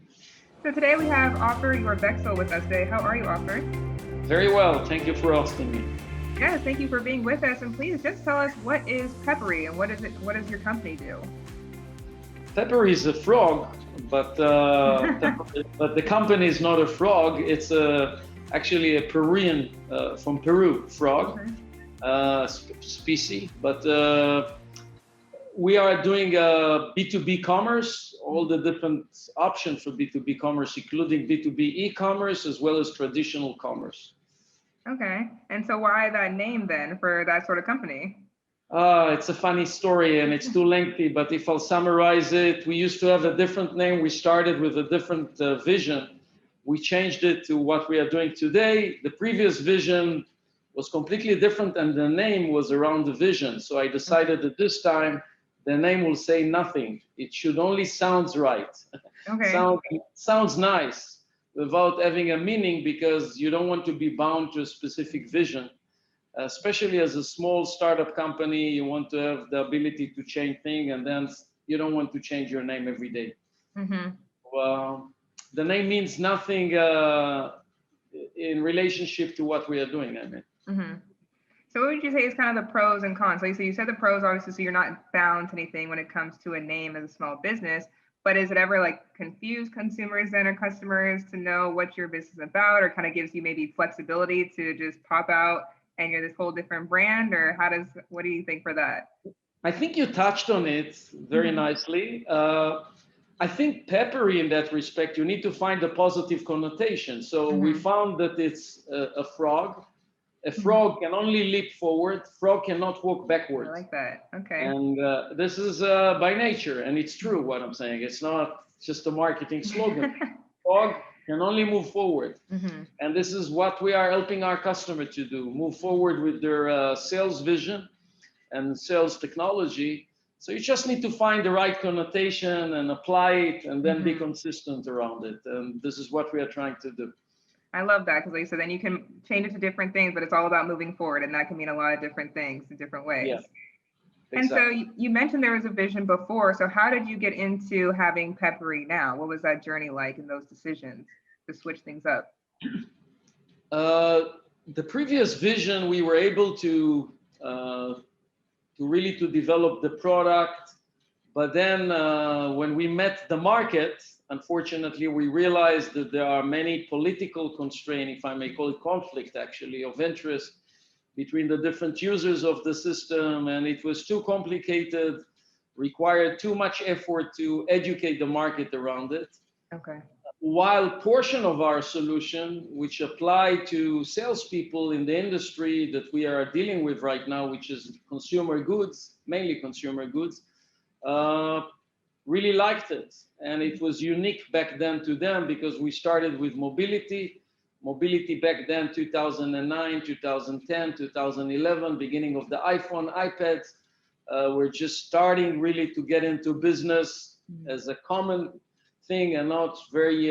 So today we have Ofer Yourvexel with us today. How are you, Ofer? Very well. Thank you for asking me. Yes, thank you for being with us. And please just tell us, what is Pepperi and what is it? What does your company do? Pepperi is a frog, but the company is not a frog. It's actually a Peruvian from Peru frog Okay. species. But we are doing B2B commerce, all the different options for B2B commerce, including B2B e-commerce as well as traditional commerce. Okay. And so why that name then for that sort of company? It's a funny story and it's too lengthy, but if I'll summarize it, we used to have a different name. We started with a different vision. We changed it to what we are doing today. The previous vision was completely different and the name was around the vision. So I decided that this time the name will say nothing. It should only sound right. Okay. Sounds nice without having a meaning, because you don't want to be bound to a specific vision. Especially as a small startup company, you want to have the ability to change things, and then you don't want to change your name every day. Mm-hmm. Well, the name means nothing in relationship to what we are doing. I mean, Mm-hmm. So what would you say is kind of the pros and cons? So you said the pros, obviously, so you're not bound to anything when it comes to a name as a small business, but is it ever like confuse consumers then or customers to know what your business is about, or kind of gives you maybe flexibility to just pop out and you're this whole different brand, or what do you think for that? I think you touched on it very Mm-hmm. nicely. I think Pepperi, in that respect, you need to find a positive connotation. So we Mm-hmm. found that it's a frog. A Mm-hmm. frog can only leap forward. Frog cannot walk I backwards. like that. Okay. And this is by nature, and it's true what I'm saying. It's not just a marketing slogan. Frog can only move forward. Mm-hmm. And this is what we are helping our customer to do, move forward with their sales vision and sales technology. So you just need to find the right connotation and apply it and then be Mm-hmm. consistent around it. And this is what we are trying to do. I love that because, like you said, then you can change it to different things, but it's all about moving forward, and that can mean a lot of different things in different Yeah, ways. And so exactly. you mentioned there was a vision before. So how did you get into having Peppery now? What was that journey like in those decisions to switch things up? Uh, the previous vision, we were able uh, to really to develop the product. But then when we met the market, unfortunately, we realized that there are many political constraints, if I may call it conflict actually, of interest between the different users of the system. And it was too complicated, required too much effort to educate the market around it. Okay. While portion of our solution, which apply to salespeople in the industry that we are dealing with right now, which is consumer goods, mainly consumer goods, uh, really liked it. And it was unique back then to them because we started with mobility. Mobility back then, 2009, 2010, 2011, beginning of the iPhone, iPads. We're just starting really to get into business as a common thing and not very,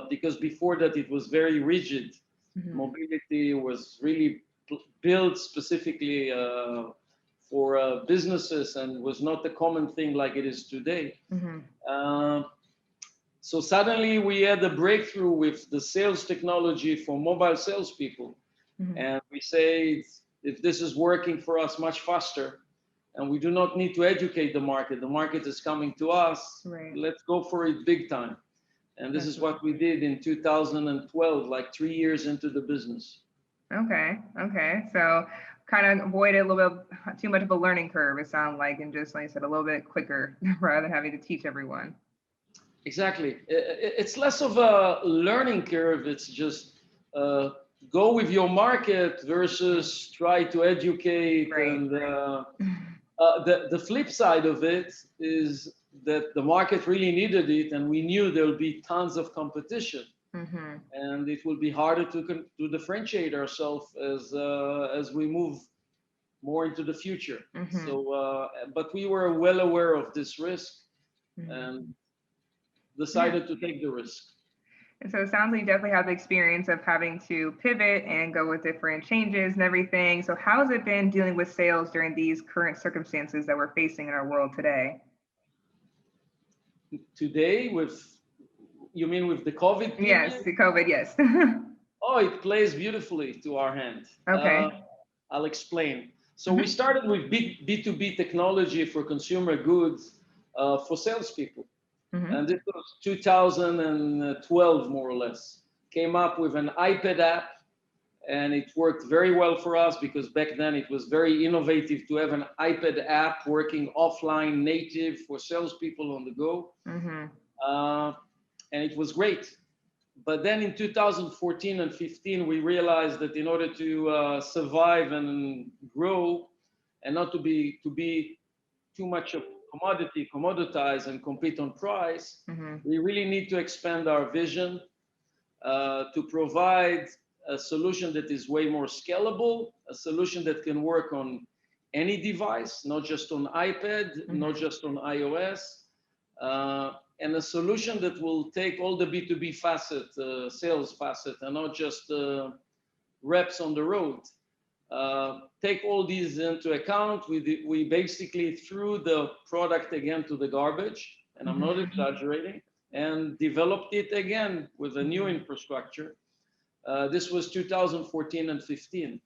because before that it was very rigid. Mm-hmm. Mobility was really built specifically for businesses and was not a common thing like it is today. Mm-hmm. Uh, so suddenly we had a breakthrough with the sales technology for mobile salespeople. Mm-hmm. And we say, if this is working for us much faster, and we do not need to educate the market is coming to us, Right. let's go for it big time. And this That's is really what we did in 2012, like 3 years into the business. okay. Okay. So kind of avoid a little bit too much of a learning curve, it sounds like, and just like I said, a little bit quicker rather than having to teach everyone. Exactly. It's less of a learning curve. It's just uh, go with your market versus try to educate. Right. And the flip side of it is that the market really needed it, and we knew there will be tons of competition, Mm-hmm. and it will be harder to differentiate ourselves as we move more into the future. Mm-hmm. So, but we were well aware of this risk Mm-hmm. and Yeah. decided to take the risk. And so it sounds like you definitely have the experience of having to pivot and go with different changes and everything. So how has it been dealing with sales during these current circumstances that we're facing in our world today? Today with You mean with the COVID period? Yes, the COVID, yes. Oh, it plays beautifully to our hand. Okay. I'll explain. So we started with B2B technology for consumer goods for salespeople. And this was 2012, more or less. Came up with an iPad app, and it worked very well for us because back then it was very innovative to have an iPad app working offline, native for salespeople on the go. And it was great. But then in 2014 and 15, we realized that in order to survive and grow and not to be too much of commoditized and compete on price, we really need to expand our vision to provide a solution that is way more scalable, a solution that can work on any device, not just on iPad, not just on iOS, and a solution that will take all the B2B facet, sales facet, and not just reps on the road. Take all these into account. We basically threw the product again to the garbage, and I'm not exaggerating, and developed it again with a new infrastructure. This was 2014 and 15.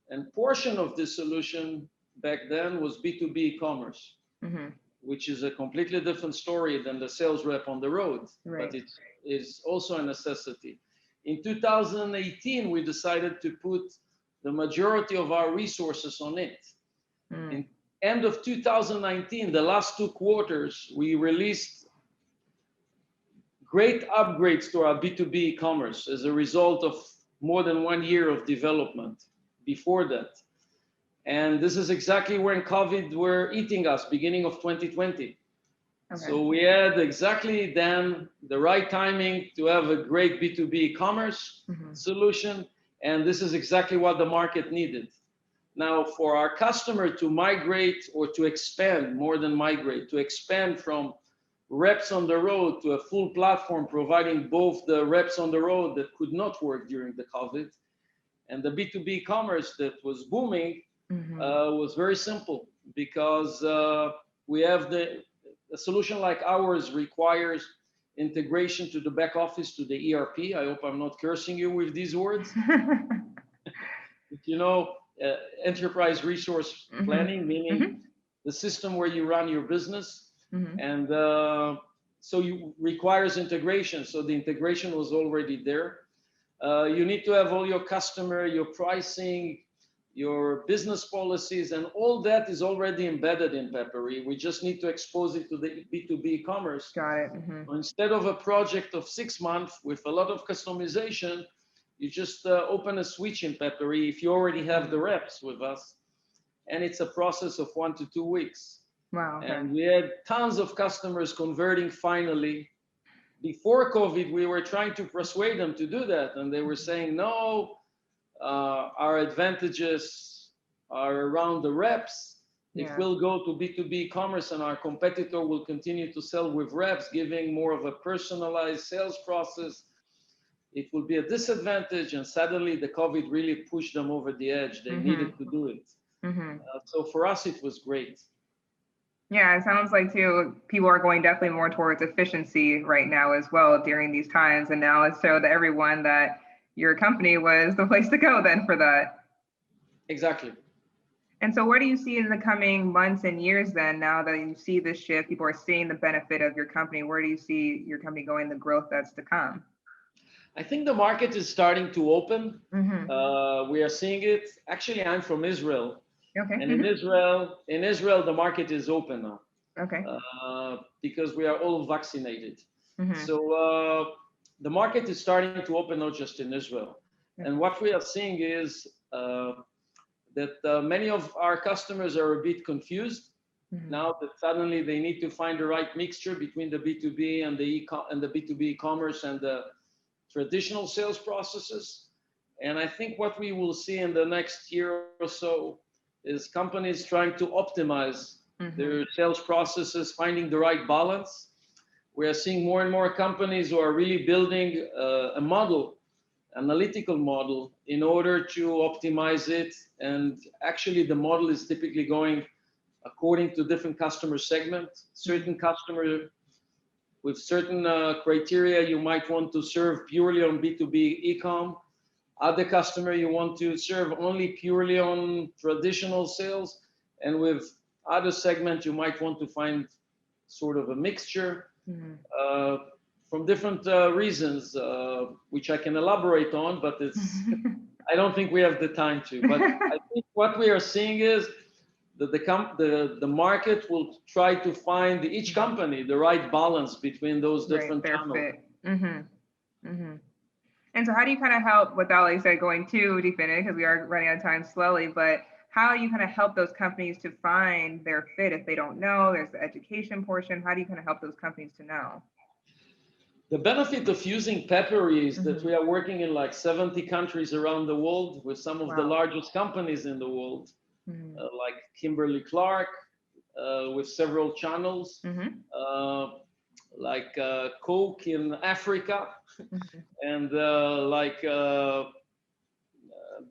And portion of this solution back then was B2B commerce, which is a completely different story than the sales rep on the road, but it is also a necessity. In 2018, we decided to put the majority of our resources on it. In end of 2019, the last 2 quarters, we released great upgrades to our B2B commerce as a result of more than 1 year of development before that. And this is exactly when COVID were eating us, beginning of 2020. So we had exactly then the right timing to have a great B2B commerce solution. And this is exactly what the market needed. Now, for our customer to migrate or to expand, more than migrate, to expand from reps on the road to a full platform, providing both the reps on the road that could not work during the COVID and the B2B commerce that was booming, was very simple because we have a solution like ours requires integration to the back office, to the ERP. I hope I'm not cursing you with these words. You know, enterprise resource planning, meaning the system where you run your business. And so you requires integration. So the integration was already there. You need to have all your customer, your pricing, your business policies, and all that is already embedded in Pepperi. We just need to expose it to the B2B commerce. Got it. Instead of a project of 6 months with a lot of customization, you just open a switch in Pepperi if you already have the reps with us. And it's a process of 1 to 2 weeks. Wow. Okay. And we had tons of customers converting finally. Before COVID, we were trying to persuade them to do that. And they were saying, no, our advantages are around the reps. If we'll go to B2B commerce and our competitor will continue to sell with reps, giving more of a personalized sales process, it will be a disadvantage. And suddenly the COVID really pushed them over the edge. They needed to do it. So for us, it was great. Yeah, it sounds like too, people are going definitely more towards efficiency right now as well during these times. And now it's showed everyone that your company was the place to go then for that. Exactly. And so where do you see in the coming months and years then, now that you see this shift, people are seeing the benefit of your company, where do you see your company going, the growth that's to come? I think the market is starting to open. We are seeing it. Actually, I'm from Israel. Okay. And in Israel, the market is open now. Okay. Because we are all vaccinated. So the market is starting to open, not just in Israel. And what we are seeing is that many of our customers are a bit confused now that suddenly they need to find the right mixture between the B2B and the B2B commerce and the traditional sales processes. And I think what we will see in the next year or so is companies trying to optimize their sales processes, finding the right balance. We are seeing more and more companies who are really building a model, analytical model, in order to optimize it. And actually the model is typically going according to different customer segments. Certain customer with certain criteria. You might want to serve purely on B2B e-com. Other customer you want to serve only purely on traditional sales. And with other segment, you might want to find sort of a mixture from different reasons, which I can elaborate on, but I don't think we have the time to. But I think what we are seeing is that the market will try to find each company the right balance between those different channels. And so how do you kind of help, without, like I said, going too deep in it, because we are running out of time slowly, but how do you kind of help those companies to find their fit if they don't know? There's the education portion. How do you kind of help those companies to know? The benefit of using Pepperi is that we are working in like 70 countries around the world with some of the largest companies in the world, like Kimberly-Clark, with several channels, like Coke in Africa, and like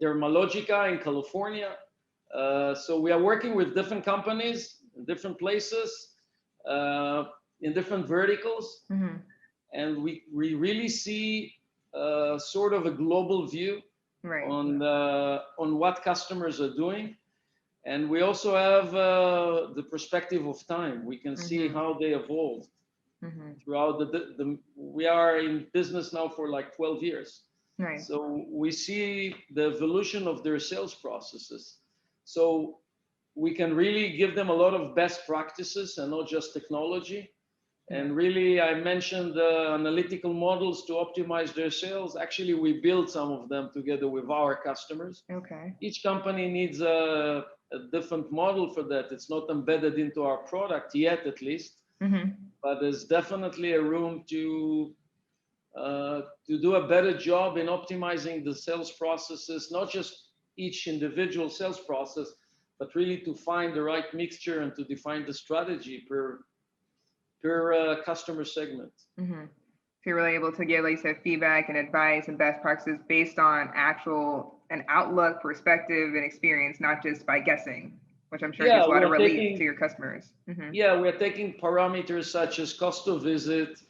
Dermalogica in California. So we are working with different companies in different places, in different verticals. And we really see sort of a global view on what customers are doing. And we also have the perspective of time. We can see how they evolve throughout we are in business now for like 12 years. So we see the evolution of their sales processes. So we can really give them a lot of best practices and not just technology. And really, I mentioned analytical models to optimize their sales. Actually, we built some of them together with our customers. Each company needs a different model for that. It's not embedded into our product yet, at least. But there's definitely a room to do a better job in optimizing the sales processes, not just each individual sales process, but really to find the right mixture and to define the strategy per customer segment. So you're really able to give, like you said, feedback and advice and best practices based on actual an outlook, perspective, and experience, not just by guessing, which I'm sure gives a lot of relief to your customers. Yeah, we're taking parameters such as cost of visit,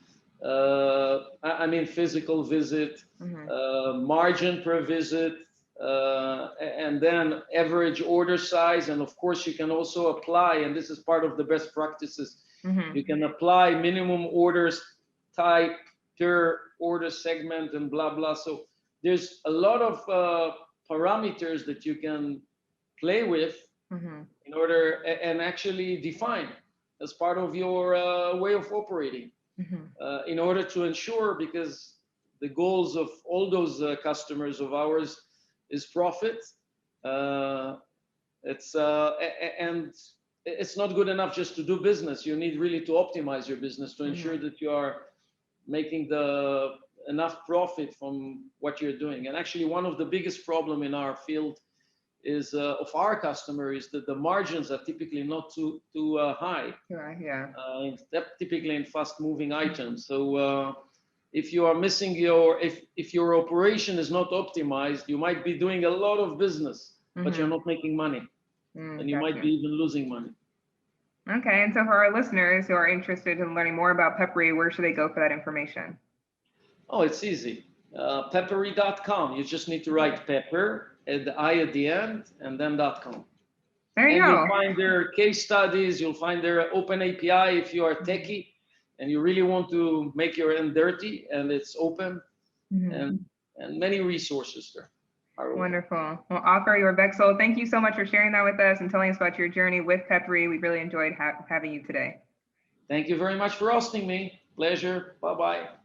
I mean physical visit, margin per visit, and then average order size. And of course, you can also apply, and this is part of the best practices, you can apply minimum orders type per order segment and blah, blah. So there's a lot of parameters that you can play with in order and actually define as part of your way of operating in order to ensure, because the goals of all those customers of ours is profit. It's not good enough just to do business. You need really to optimize your business to ensure that you are making enough profit from what you're doing. And actually, one of the biggest problem in our field is of our customer is that the margins are typically not too high. Typically in fast moving items. So if you are missing if your operation is not optimized, you might be doing a lot of business, but you're not making money. And you might be even losing money. Okay, and so for our listeners who are interested in learning more about Pepperi, where should they go for that information? Oh, it's easy. Pepperi.com. You just need to write pepper at the I at the end and then .com. There you go. You'll find their case studies. You'll find their open API if you are techie and you really want to make your end dirty, and it's open, and many resources there. Wonderful. Well, Ofer Yourvexel, thank you so much for sharing that with us and telling us about your journey with Pepperi. We really enjoyed having you today. Thank you very much for hosting me. Pleasure. Bye-bye.